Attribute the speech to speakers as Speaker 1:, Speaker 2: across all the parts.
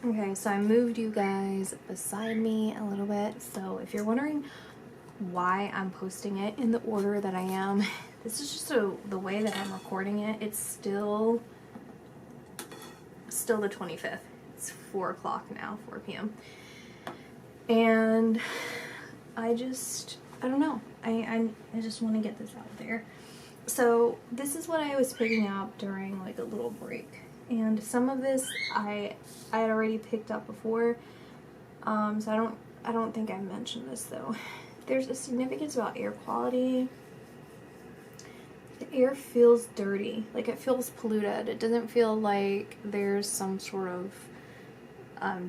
Speaker 1: Okay, so I moved you guys beside me a little bit. So if you're wondering why I'm posting it in the order that I am, this is just the way that I'm recording it. It's still the 25th. It's 4 o'clock now, 4 p.m. And I don't know. I just want to get this out there. So this is what I was picking up during like a little break. And some of this I had already picked up before. So I don't think I mentioned this though. There's a significance about air quality. The air feels dirty, like it feels polluted. It doesn't feel like there's some sort of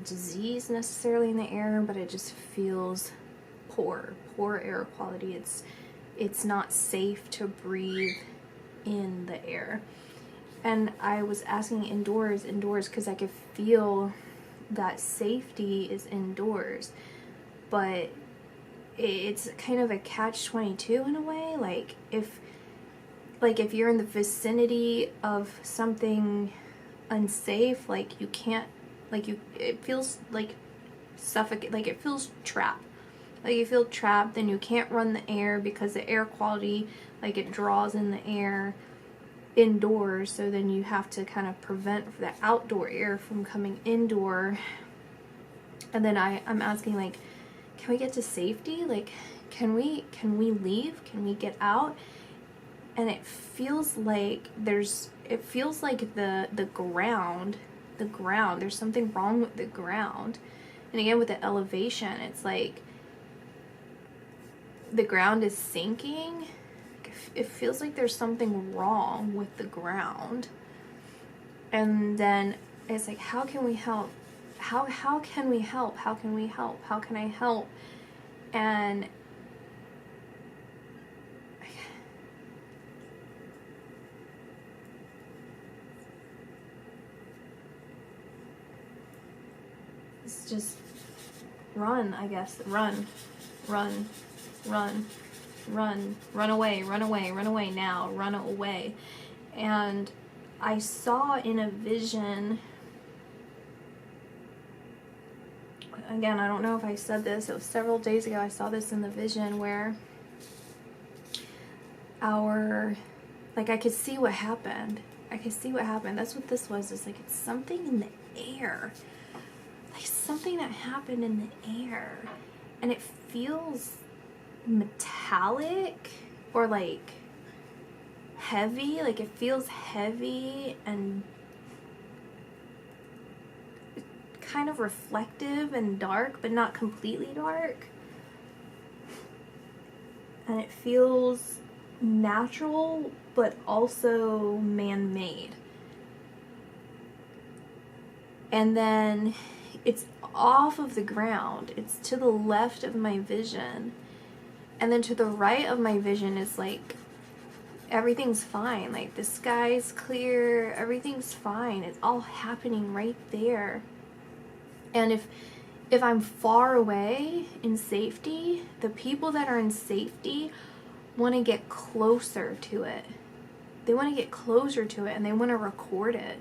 Speaker 1: disease necessarily in the air, but it just feels poor air quality. It's not safe to breathe in the air. And I was asking indoors because I could feel that safety is indoors, but it's kind of a catch-22 in a way. Like if you're in the vicinity of something unsafe, like you can't, it feels like suffocate, like it feels trapped. Like you feel trapped, then you can't run the air because the air quality, like it draws in the air indoors, so then you have to kind of prevent the outdoor air from coming indoor. And then I'm asking, like, can we get to safety? Like, can we leave? Can we get out? And it feels like the ground, there's something wrong with the ground. And again, with the elevation, it's like the ground is sinking. It feels like there's something wrong with the ground. And then it's like, how can we help? How can we help? How can we help? How can I help? And it's just run, I guess. Run away now, run away. And I saw in a vision, again, I don't know if I said this, it was several days ago, I saw this in the vision where I could see what happened. That's what this was. It's like, it's something in the air. Like something that happened in the air. And it feels metallic or like heavy. Like it feels heavy and kind of reflective and dark, but not completely dark. And it feels natural, but also man-made. And then it's off of the ground. It's to the left of my vision. And then to the right of my vision is like, everything's fine. Like the sky's clear, everything's fine. It's all happening right there. And if I'm far away in safety, the people that are in safety want to get closer to it. They want to get closer to it and they want to record it.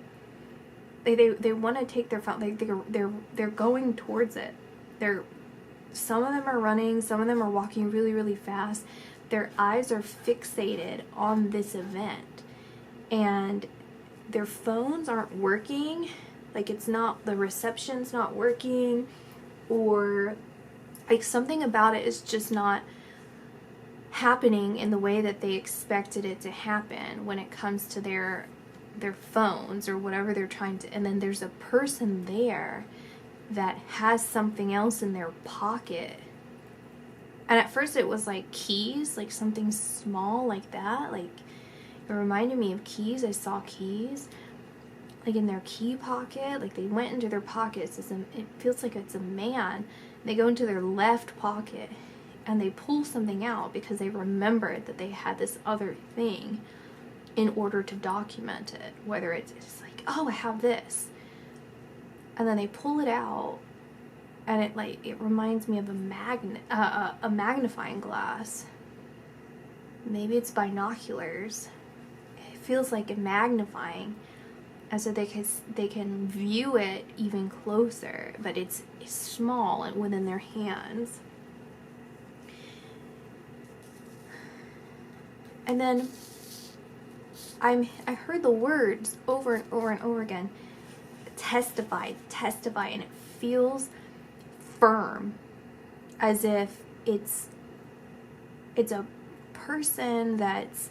Speaker 1: They want to take their phone. Like they're going towards it. Some of them are running. Some of them are walking really, really fast. Their eyes are fixated on this event, and their phones aren't working. Like the reception's not working, or like something about it is just not happening in the way that they expected it to happen when it comes to their phones or whatever they're trying to. And then there's a person there that has something else in their pocket. And at first it was like keys, like something small like that. Like it reminded me of keys. I saw keys like in their key pocket. Like they went into their pockets. It feels like it's a man. They go into their left pocket and they pull something out because they remembered that they had this other thing in order to document it. Whether it's like, oh, I have this. And then they pull it out, and it reminds me of a magnifying glass. Maybe it's binoculars. It feels like a magnifying. and so they can view it even closer, but it's small and within their hands. And then I heard the words over and over and over again, testify, testify, and it feels firm, as if it's a person that's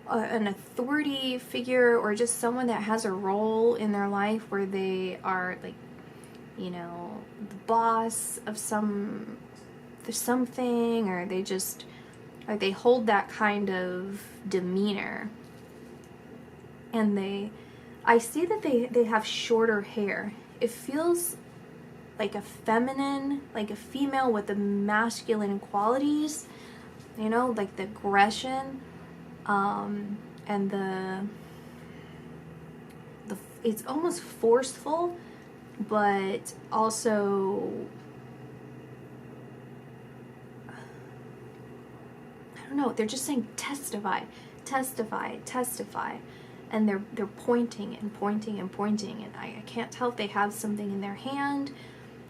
Speaker 1: an authority figure, or just someone that has a role in their life where they are, like, you know, the boss of something, or they just, like, they hold that kind of demeanor. And I see that they have shorter hair. It feels like a feminine, like a female with the masculine qualities, you know, like the aggression, and the it's almost forceful, but also, I don't know, they're just saying testify, testify, testify, and they're pointing and pointing and pointing, and I can't tell if they have something in their hand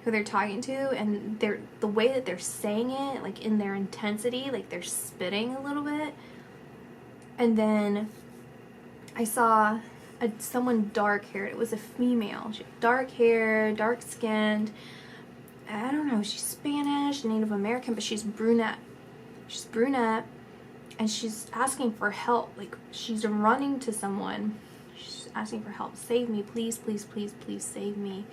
Speaker 1: who they're talking to, and the way that they're saying it, like in their intensity, like they're spitting a little bit. And then I saw someone dark haired. It was a female. She had dark hair, dark skinned. I don't know, she's Spanish, Native American, but she's brunette. She's brunette, and she's asking for help. Like, she's running to someone. She's asking for help. Save me, please, please, please, please save me.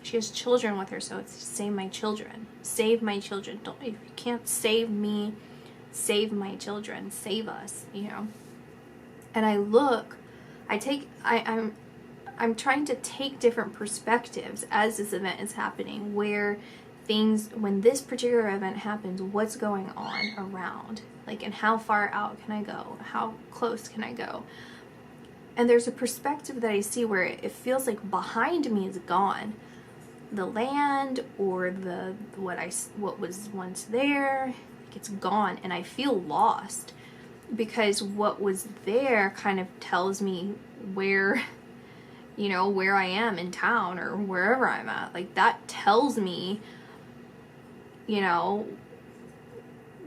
Speaker 1: She has children with her, so it's save my children. Save my children. If you can't save me, save my children. Save us, you know. And I'm trying to take different perspectives as this event is happening, when this particular event happens, what's going on around, like, and how far out can I go? How close can I go? And there's a perspective that I see where it feels like behind me is gone. The land, or what was once there, like, it's gone, and I feel lost, because what was there kind of tells me where, you know, where I am in town or wherever I'm at. Like, that tells me, you know,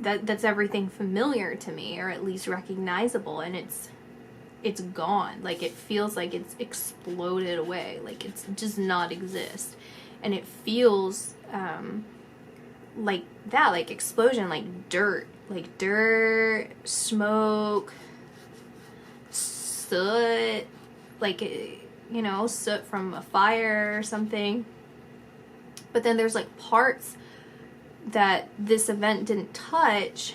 Speaker 1: that's everything familiar to me, or at least recognizable, and it's gone. Like, it feels like it's exploded away, like it does not exist. And it feels like that, like explosion, like dirt, smoke, soot, like, you know, soot from a fire or something. But then there's like parts that this event didn't touch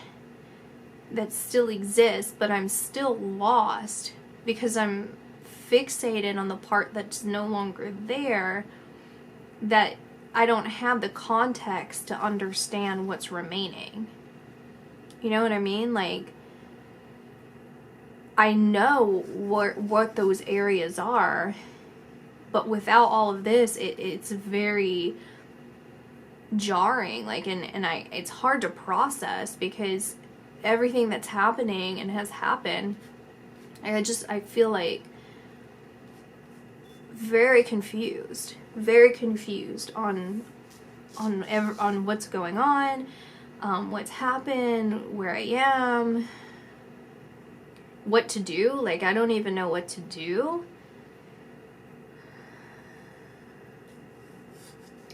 Speaker 1: that still exist, but I'm still lost because I'm fixated on the part that's no longer there, that I don't have the context to understand what's remaining. You know what I mean? Like, I know what those areas are, but without all of this, it's very jarring. Like, and it's hard to process, because everything that's happening and has happened, I feel like very confused on what's going on, what's happened, where I am, what to do. Like, I don't even know what to do.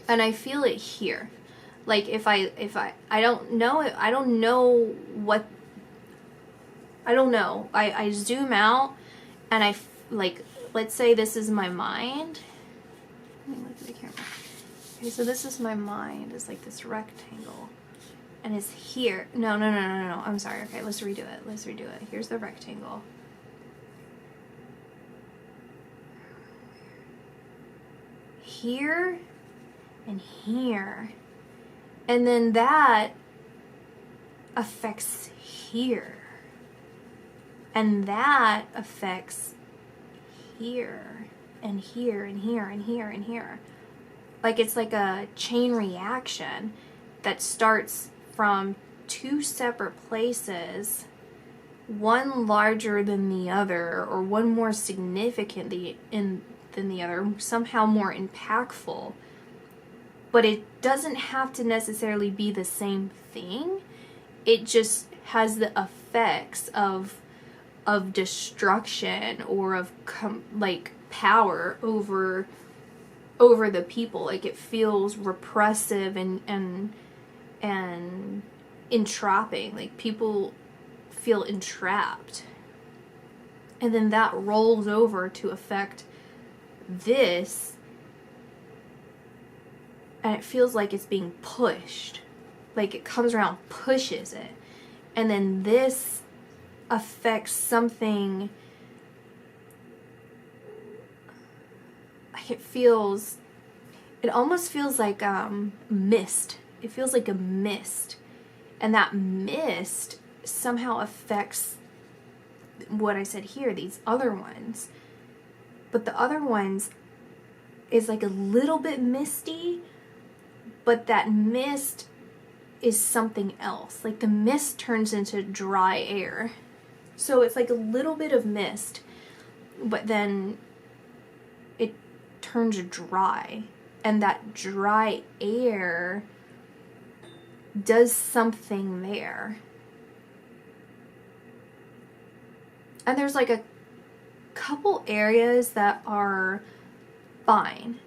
Speaker 1: And I feel it here. Like, I don't know I zoom out, and like, let's say this is my mind. Let me look at the camera. Okay, so this is my mind. It's like this rectangle, and it's here. No. I'm sorry. Okay, let's redo it. Here's the rectangle. Here and here. And then that affects here. And that affects here and here and here and here and here. Like, it's like a chain reaction that starts from two separate places one larger than the other, or one more significant than the other, somehow more impactful, but it doesn't have to necessarily be the same thing. It just has the effects of destruction, or of like power over the people. Like it feels repressive and entrapping. Like people feel entrapped, and then that rolls over to affect this, and it feels like it's being pushed. Like it comes around, pushes it, and then this affects something. Like it almost feels like mist. It feels like a mist, and that mist somehow affects what I said here, these other ones. But the other ones is like a little bit misty, but that mist is something else. Like the mist turns into dry air. So it's like a little bit of mist, but then it turns dry. And that dry air does something there. And there's like a couple areas that are fine.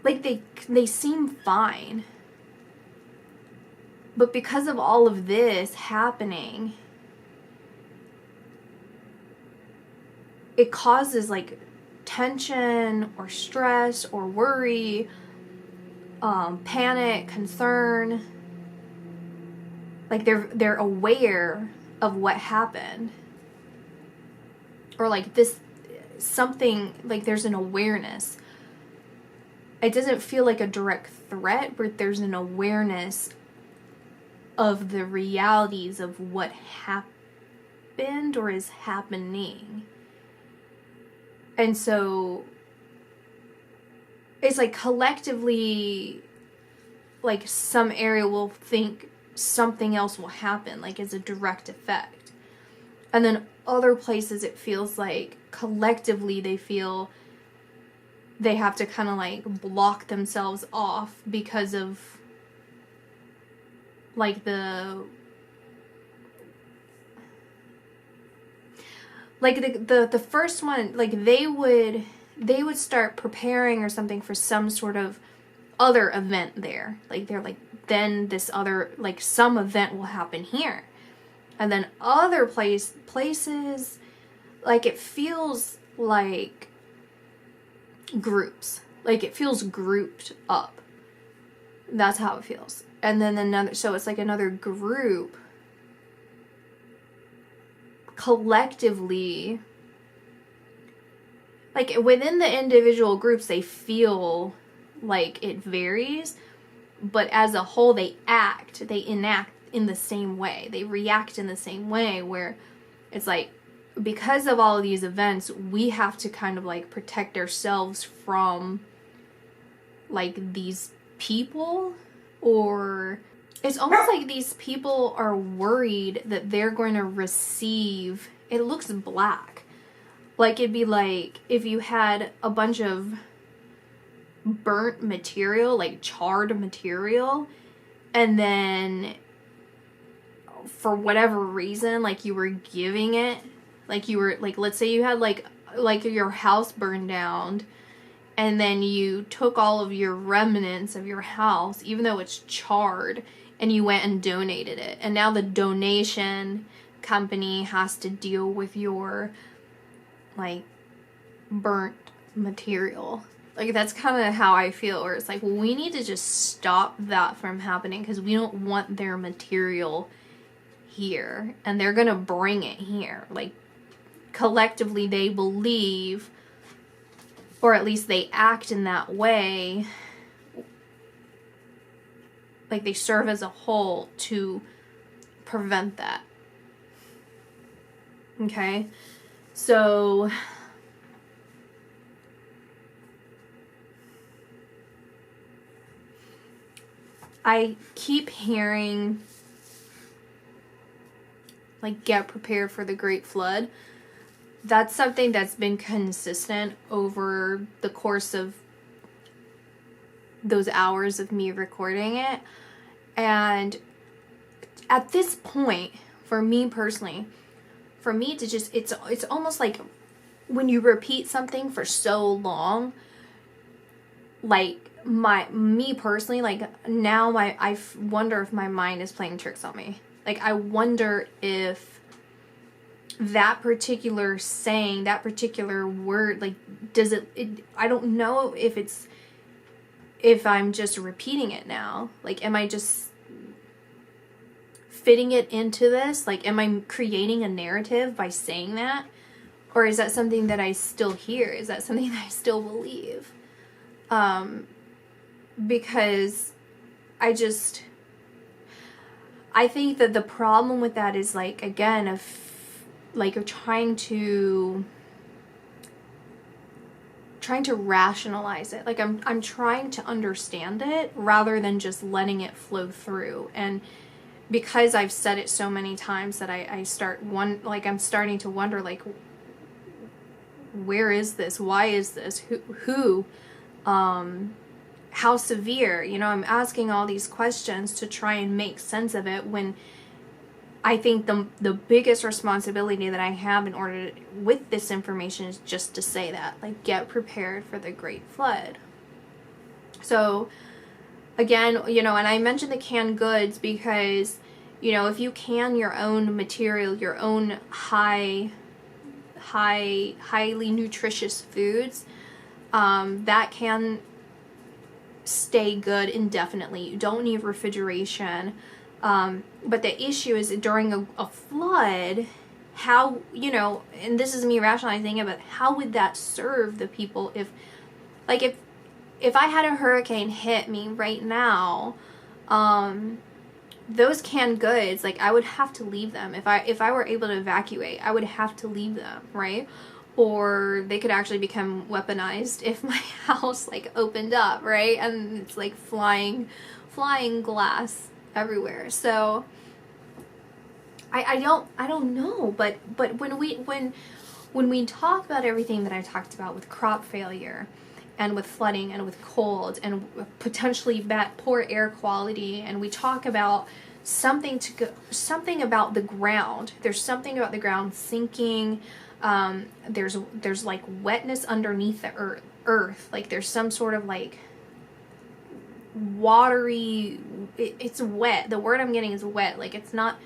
Speaker 1: Like they seem fine. But because of all of this happening, it causes like tension or stress or worry, panic, concern. Like they're aware of what happened, or like this something, like there's an awareness. It doesn't feel like a direct threat, but there's an awareness of the realities of what happened or is happening. And so it's like collectively, like some area will think something else will happen, like as a direct effect. And then other places it feels like collectively they feel they have to kind of like block themselves off because of like the first one. Like they would start preparing or something for some sort of other event there. Like they're like, then this other, like some event will happen here. And then other places, like it feels like groups. Like it feels grouped up. That's how it feels. And then another, so it's like another group collectively, like within the individual groups, they feel like it varies, but as a whole, they enact in the same way. They react in the same way, where it's like, because of all of these events, we have to kind of like protect ourselves from like these people, or it's almost like these people are worried that they're going to receive, it looks black. Like it'd be like if you had a bunch of burnt material, like charred material, and then for whatever reason, like you were giving it, like you were, like let's say you had like your house burned down, and then you took all of your remnants of your house, even though it's charred, and you went and donated it. And now the donation company has to deal with your like burnt material. Like that's kind of how I feel, where it's like, well, we need to just stop that from happening because we don't want their material here, and they're gonna bring it here. Like collectively they believe, or at least they act in that way, like they serve as a whole to prevent that. Okay, so I keep hearing like get prepared for the great flood. That's something that's been consistent over the course of those hours of me recording it. And at this point, for me personally, for me to just, it's almost like when you repeat something for so long, like me personally, like now I wonder if my mind is playing tricks on me. Like I wonder if that particular saying, that particular word, like does I don't know if I'm just repeating it now. Like am I just fitting it into this? Like am I creating a narrative by saying that? Or is that something that I still hear? Is that something that I still believe? Because I think that the problem with that is like, again, you're trying to rationalize it. Like I'm trying to understand it rather than just letting it flow through. And because I've said it so many times that I'm starting to wonder, like, where is this? Why is this? Who? How severe? You know, I'm asking all these questions to try and make sense of it, when I think the biggest responsibility that I have in order with this information is just to say that, like, get prepared for the great flood. So again, you know, and I mentioned the canned goods because, you know, if you can your own material, your own highly nutritious foods, that can stay good indefinitely. You don't need refrigeration. But the issue is during a flood, how, you know, and this is me rationalizing it, but how would that serve the people if I had a hurricane hit me right now, those canned goods, like I would have to leave them. If I were able to evacuate, I would have to leave them, right? Or they could actually become weaponized if my house like opened up, right? And it's like flying glass everywhere. So I don't know, but when we talk about everything that I talked about with crop failure and with flooding and with cold and potentially bad poor air quality, and we talk about something about the ground. There's something about the ground sinking. There's like wetness underneath the earth. Like there's some sort of like watery, it's wet. The word I'm getting is wet. Like it's not,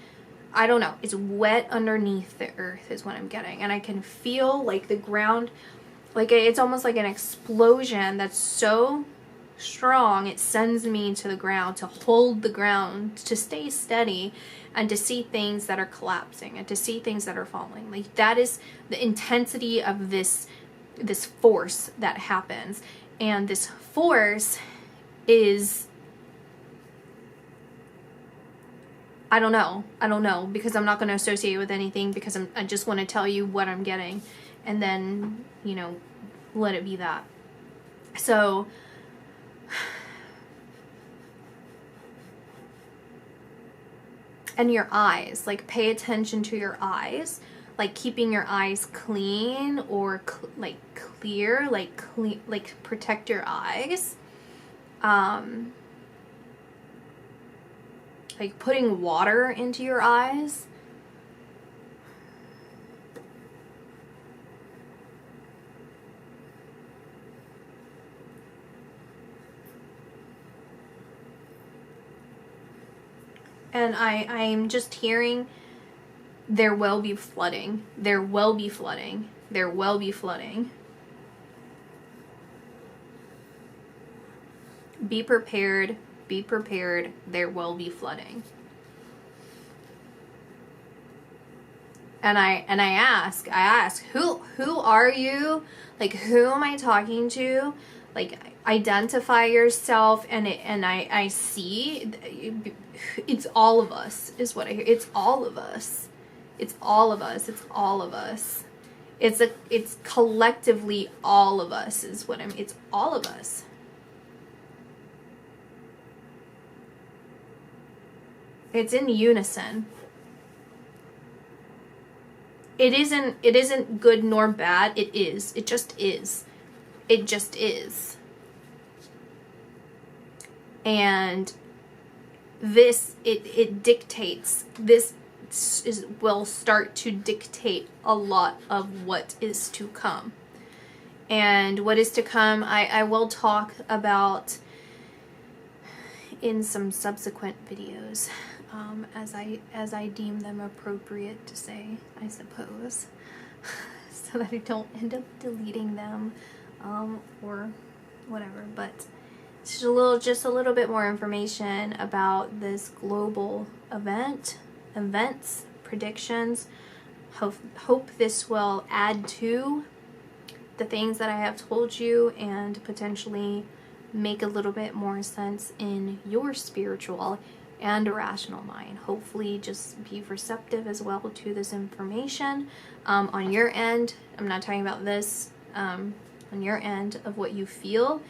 Speaker 1: I don't know. It's wet underneath the earth is what I'm getting. And I can feel like the ground, like it's almost like an explosion that's so strong it sends me to the ground, to hold the ground, to stay steady, and to see things that are collapsing and to see things that are falling. Like that is the intensity of this force that happens. And this force is, I don't know, because I'm not going to associate with anything, because I just want to tell you what I'm getting, and then, you know, let it be that. So and your eyes, like pay attention to your eyes, like keeping your eyes clean or clear, like protect your eyes. Like putting water into your eyes. And I'm just hearing there will be flooding. There will be flooding. There will be flooding. Be prepared. Be prepared. There will be flooding. And I ask, who are you? Like, who am I talking to? Like, identify yourself, and I see it's all of us is what I hear. It's all of us. It's all of us. It's all of us. It's collectively all of us is what it's all of us. It's in unison. it isn't good nor bad. It is. It just is. It just is. And this, it dictates, this will start to dictate a lot of what is to come. And what is to come, I will talk about in some subsequent videos, as I deem them appropriate to say, I suppose, so that I don't end up deleting them, or whatever. But just a little bit more information about this global events, predictions. Hope this will add to the things that I have told you and potentially make a little bit more sense in your spiritual and rational mind. Hopefully just be receptive as well to this information on your end. I'm not talking about this, on your end of what you feel.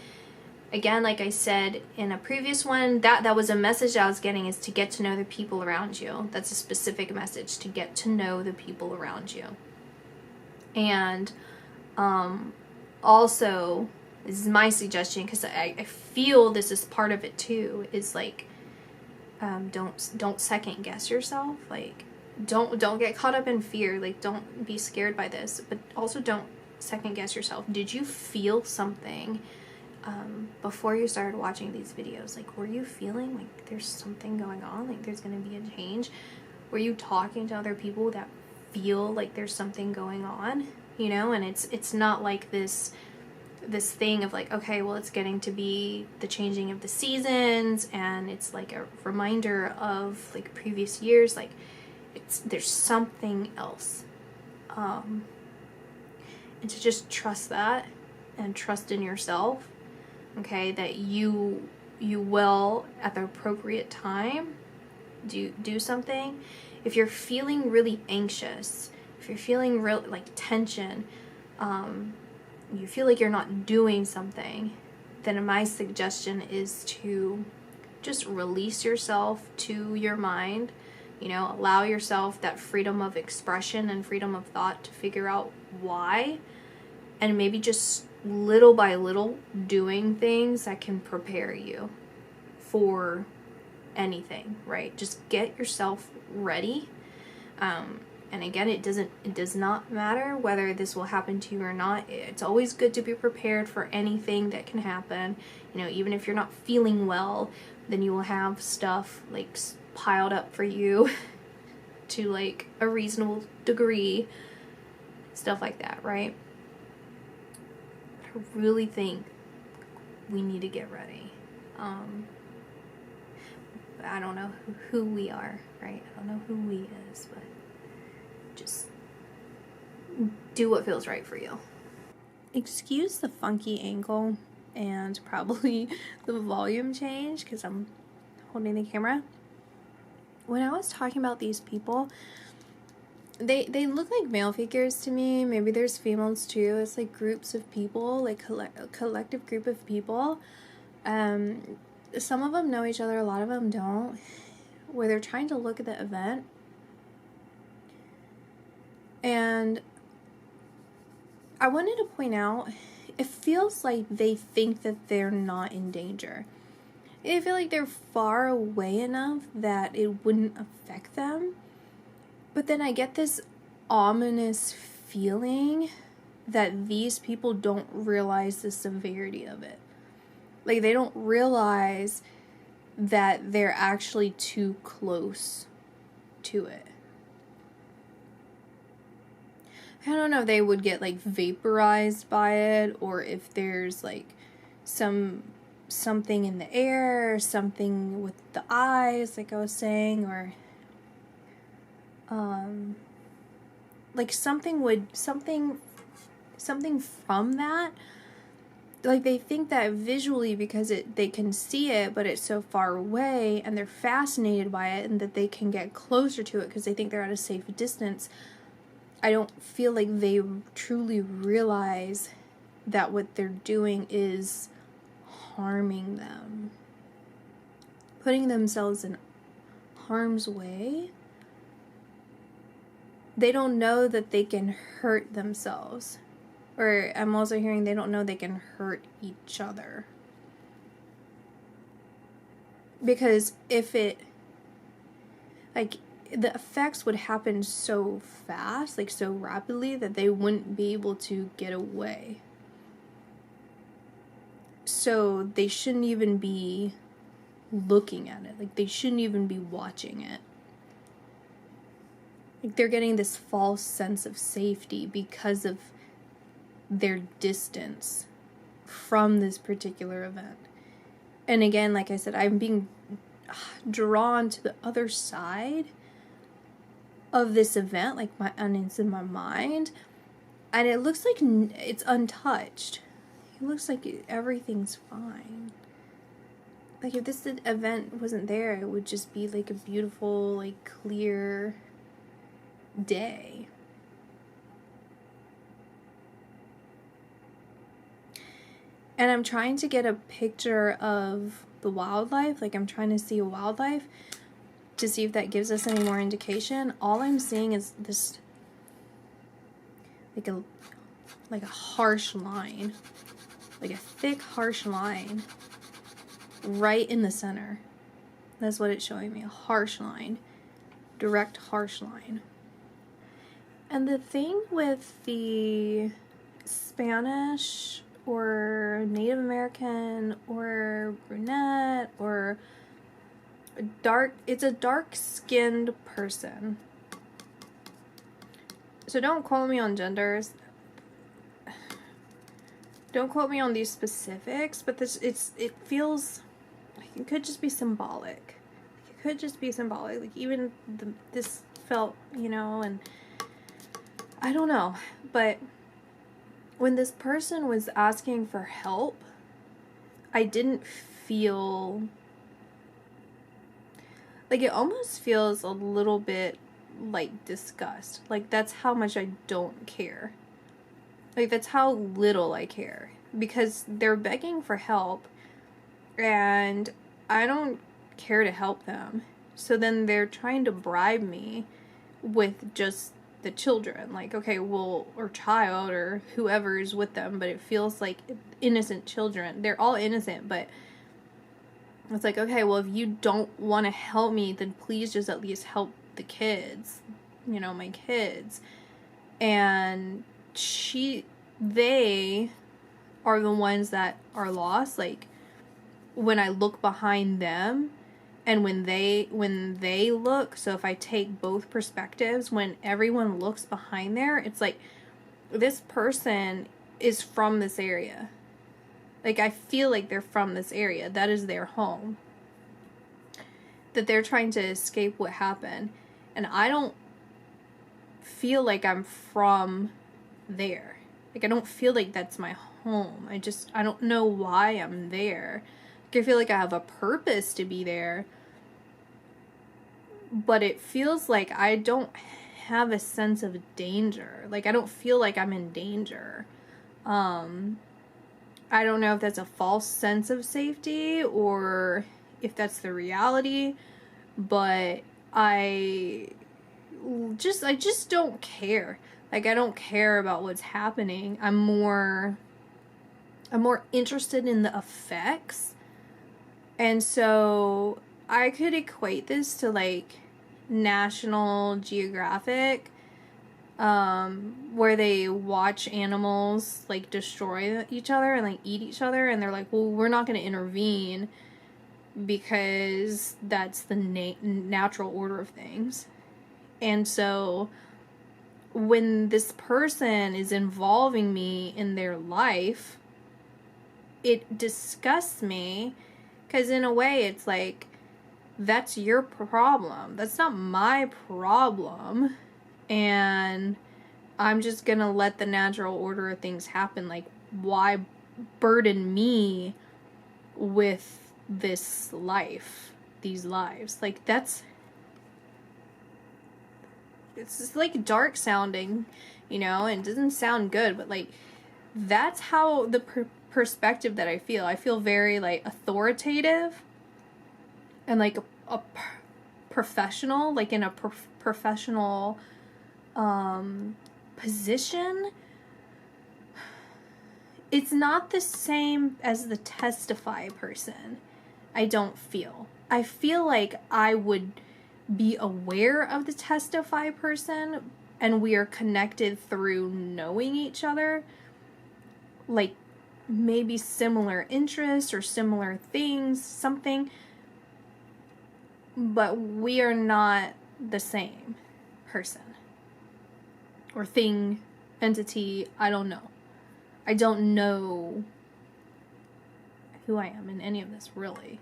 Speaker 1: Again, like I said in a previous one, that was a message I was getting, is to get to know the people around you. That's a specific message, to get to know the people around you. And also, this is my suggestion, because I feel this is part of it too, is like, don't second guess yourself. Like, don't get caught up in fear. Like, don't be scared by this, but also don't second guess yourself. Did you feel something before you started watching these videos? Like, were you feeling like there's something going on, like there's going to be a change? Were you talking to other people that feel like there's something going on, you know? And it's not like this thing of like, okay, well, it's getting to be the changing of the seasons, and it's like a reminder of like previous years. Like, there's something else, and to just trust that, and trust in yourself, okay, that you will at the appropriate time do something. If you're feeling really anxious, if you're feeling real like tension, you feel like you're not doing something, then my suggestion is to just release yourself to your mind. You know, allow yourself that freedom of expression and freedom of thought to figure out why, and maybe just little by little doing things that can prepare you for anything, right? Just get yourself ready. And again, it does not matter whether this will happen to you or not. It's always good to be prepared for anything that can happen. You know, even if you're not feeling well, then you will have stuff like piled up for you to like a reasonable degree, stuff like that, right? I really think we need to get ready. I don't know who we are, right? I don't know who we is, but just do what feels right for you. Excuse the funky angle and probably the volume change because I'm holding the camera. When I was talking about these people, they look like male figures to me. Maybe there's females too. It's like groups of people, like a collective group of people. Some of them know each other, a lot of them don't, where they're trying to look at the event. And I wanted to point out, it feels like they think that they're not in danger. I feel like they're far away enough that it wouldn't affect them. But then I get this ominous feeling that these people don't realize the severity of it. Like, they don't realize that they're actually too close to it. I don't know if they would get like vaporized by it, or if there's like something in the air, or something with the eyes, like I was saying, or like something from that. Like, they think that visually because they can see it, but it's so far away, and they're fascinated by it, and that they can get closer to it because they think they're at a safe distance. I don't feel like they truly realize that what they're doing is harming them, putting themselves in harm's way, they don't know that they can hurt themselves. Or I'm also hearing they don't know they can hurt each other. Because if it, like, the effects would happen so fast, like so rapidly, that they wouldn't be able to get away. So they shouldn't even be looking at it. Like, they shouldn't even be watching it. Like, they're getting this false sense of safety because of their distance from this particular event. And again, like I said, I'm being drawn to the other side of this event, like and it's in my mind, and it looks like it's untouched. It looks like everything's fine. Like, if this event wasn't there, it would just be like a beautiful, like, clear day. And I'm trying to get a picture of the wildlife. Like, I'm trying to see a wildlife to see if that gives us any more indication. All I'm seeing is this, like a harsh line. Like a thick, harsh line right in the center. That's what it's showing me. A harsh line. Direct, harsh line. And the thing with the Spanish or Native American or brunette or it's a dark-skinned person. So don't quote me on genders. Don't quote me on these specifics, but it feels like it could just be symbolic. It could just be symbolic. Like, even this felt, and I don't know, but when this person was asking for help, I didn't feel, like, it almost feels a little bit like disgust. Like, that's how much I don't care. Like, that's how little I care. Because they're begging for help, and I don't care to help them. So then they're trying to bribe me with just the children. Like, okay, well, or child, or whoever is with them, but it feels like innocent children. They're all innocent, but it's like, okay, well, if you don't want to help me, then please just at least help the kids. My kids. And they are the ones that are lost. Like, when I look behind them and when they look, so if I take both perspectives, when everyone looks behind there, it's like this person is from this area. Like, I feel like they're from this area. That is their home. That they're trying to escape what happened. And I don't feel like I'm from there. Like, I don't feel like that's my home. I don't know why I'm there. Like, I feel like I have a purpose to be there. But it feels like I don't have a sense of danger. Like, I don't feel like I'm in danger. I don't know if that's a false sense of safety or if that's the reality, but I just don't care. Like, I don't care about what's happening. I'm more interested in the effects. And so I could equate this to, like, National Geographic, where they watch animals, like, destroy each other and, like, eat each other, and they're like, well, we're not going to intervene because that's the natural order of things. And so when this person is involving me in their life, it disgusts me, because in a way it's like, that's your problem. That's not my problem. And I'm just gonna let the natural order of things happen. Like, why burden me with this life, these lives? Like, it's just, like, dark sounding, and it doesn't sound good, but, like, that's how the perspective that I feel very, like, authoritative and, like, a professional, like, in a professional position, it's not the same as the testify person. I don't feel. I feel like I would be aware of the testify person, and we are connected through knowing each other, like maybe similar interests or similar things, something, but we are not the same person or thing, entity. I don't know. I don't know who I am in any of this, really.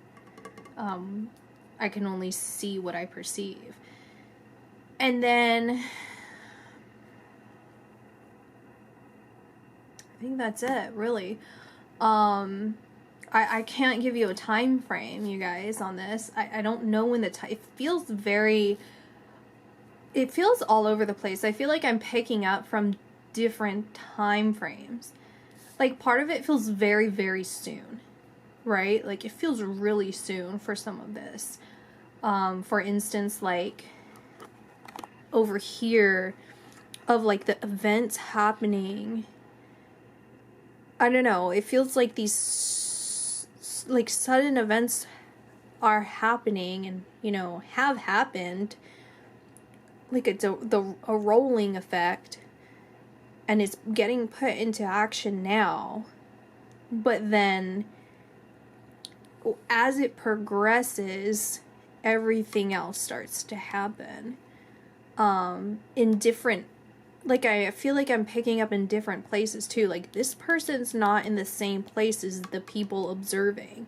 Speaker 1: I can only see what I perceive. And then I think that's it, really. I can't give you a time frame, you guys, on this. I don't know when the time... It feels all over the place. I feel like I'm picking up from different time frames. Like, part of it feels very, very soon, right? Like, it feels really soon for some of this. For instance, like, over here, of, like, the events happening... I don't know, it feels like these, like, sudden events are happening and, you know, have happened. Like, it's a rolling effect, and it's getting put into action now. But then, as it progresses, everything else starts to happen. In different... Like, I feel like I'm picking up in different places, too. Like, this person's not in the same place as the people observing.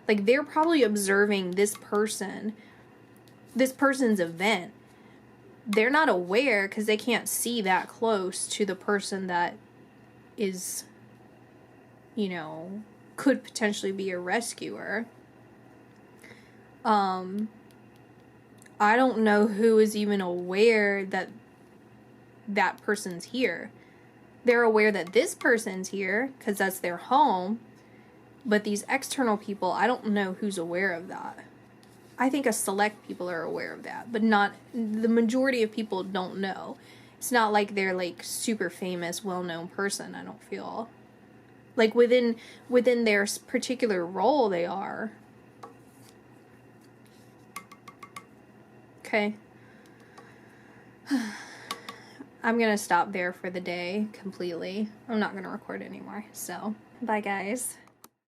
Speaker 1: Like, they're probably observing this person's event. They're not aware because they can't see that close to the person that is, you know, could potentially be a rescuer. I don't know who is even aware that that person's here. They're aware that this person's here because that's their home, but these external people, I don't know who's aware of that. I think a select people are aware of that, but not the majority of people don't know. It's not like they're like super famous, well-known person. I don't feel like within their particular role they are. Okay. I'm going to stop there for the day completely. I'm not going to record anymore. So, bye guys.